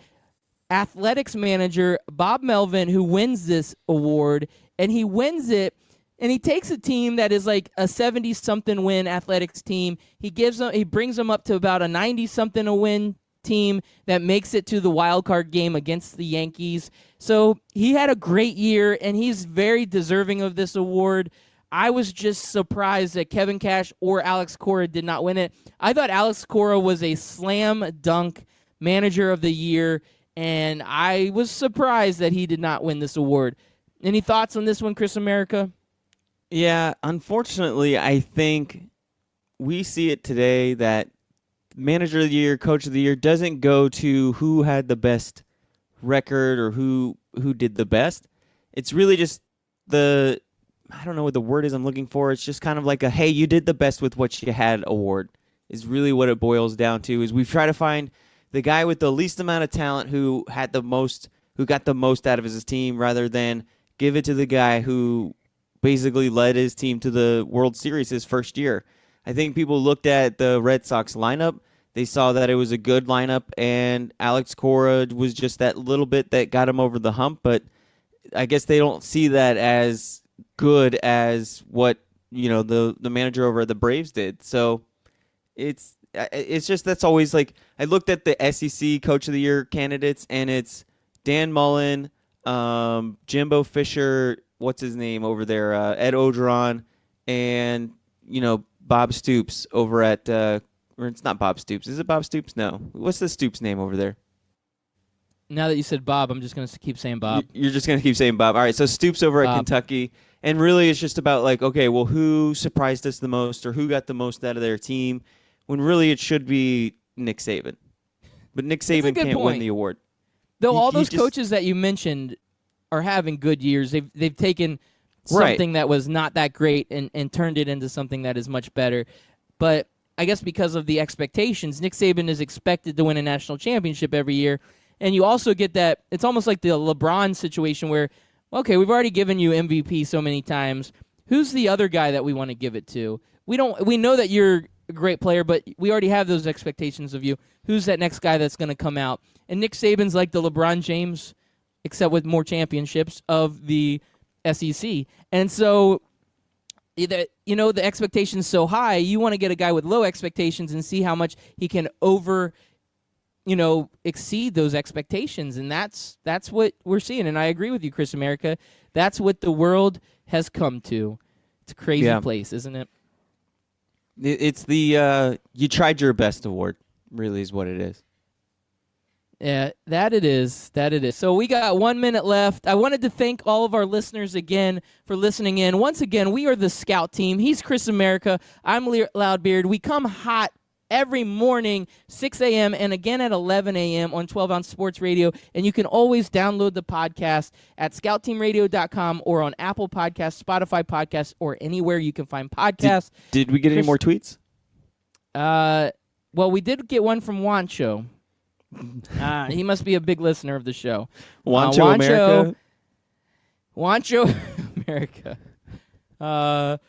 Athletics manager, Bob Melvin, who wins this award, and he wins it, and he takes a team that is like a 70-something win Athletics team. He brings them up to about a 90-something win team that makes it to the wild card game against the Yankees. So he had a great year, and he's very deserving of this award. I was just surprised that Kevin Cash or Alex Cora did not win it. I thought Alex Cora was a slam dunk Manager of the Year, and I was surprised that he did not win this award. Any thoughts on this one, Chris America? Yeah, unfortunately, I think we see it today that Manager of the Year, Coach of the Year doesn't go to who had the best record or who did the best. It's really just I don't know what the word is I'm looking for. It's just kind of like hey, you did the best with what you had award is really what it boils down to. Is we try to find the guy with the least amount of talent who got the most out of his team rather than give it to the guy who basically led his team to the World Series his first year. I think people looked at the Red Sox lineup. They saw that it was a good lineup, and Alex Cora was just that little bit that got him over the hump, but I guess they don't see that as good as what the manager over at the Braves did. So it's just that's always like I looked at the SEC Coach of the Year candidates, and it's Dan Mullen, Jimbo Fisher, what's his name over there, Ed Ogeron, and Bob Stoops over at or it's not Bob Stoops. Is it Bob Stoops? No. What's the Stoops name over there? Now that you said Bob, I'm just going to keep saying Bob. You're just going to keep saying Bob. All right, so Stoops over at Kentucky. And really it's just about okay, well, who surprised us the most or who got the most out of their team when really it should be Nick Saban. But Nick Saban can't win the award. Though all those coaches that you mentioned are having good years. They've taken something that was not that great and turned it into something that is much better. But I guess because of the expectations, Nick Saban is expected to win a national championship every year. And you also get that it's almost like the LeBron situation where, okay, we've already given you MVP so many times. Who's the other guy that we want to give it to? We know that you're a great player, but we already have those expectations of you. Who's that next guy that's going to come out? And Nick Saban's like the LeBron James, except with more championships, of the SEC. And so, the expectation's so high, you want to get a guy with low expectations and see how much he can exceed those expectations. And that's what we're seeing. And I agree with you, Chris America. That's what the world has come to. It's a crazy place, isn't it? It's the you tried your best award, really is what it is. Yeah, that it is. So we got 1 minute left. I wanted to thank all of our listeners again for listening in. Once again, we are the Scout Team. He's Chris America. I'm Loudbeard. We come hot every morning, 6 a.m. and again at 11 a.m. on 12 Ounce Sports Radio. And you can always download the podcast at scoutteamradio.com or on Apple Podcasts, Spotify Podcasts, or anywhere you can find podcasts. Did we get any more tweets? Well, we did get one from Wancho. He must be a big listener of the show. Wancho America? Wancho America.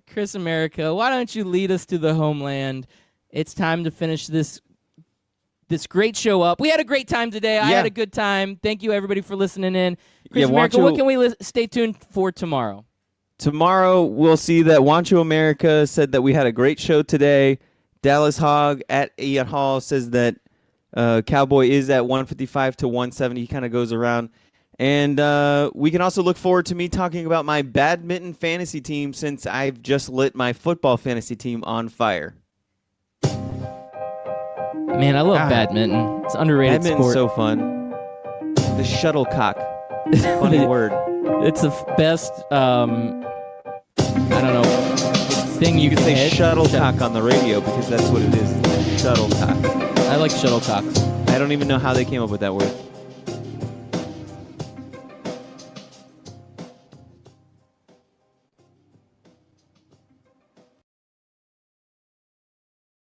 Chris America, why don't you lead us to the homeland? It's time to finish this great show up. We had a great time today. I had a good time. Thank you, everybody, for listening in. Chris America, what can we stay tuned for tomorrow? Tomorrow, we'll see that Wancho America said that we had a great show today. Dallas Hogg at Ian Hall says that Cowboy is at 155 to 170. He kind of goes around. And we can also look forward to me talking about my badminton fantasy team since I've just lit my football fantasy team on fire. Man, I love God. badminton. It's an underrated Badminton's sport. so fun. The shuttlecock. It's a funny word. It's the best, I don't know, thing You you could can say hit. shuttlecock on the radio because that's what it is. It's shuttlecock. I like shuttlecocks. I don't even know how they came up with that word.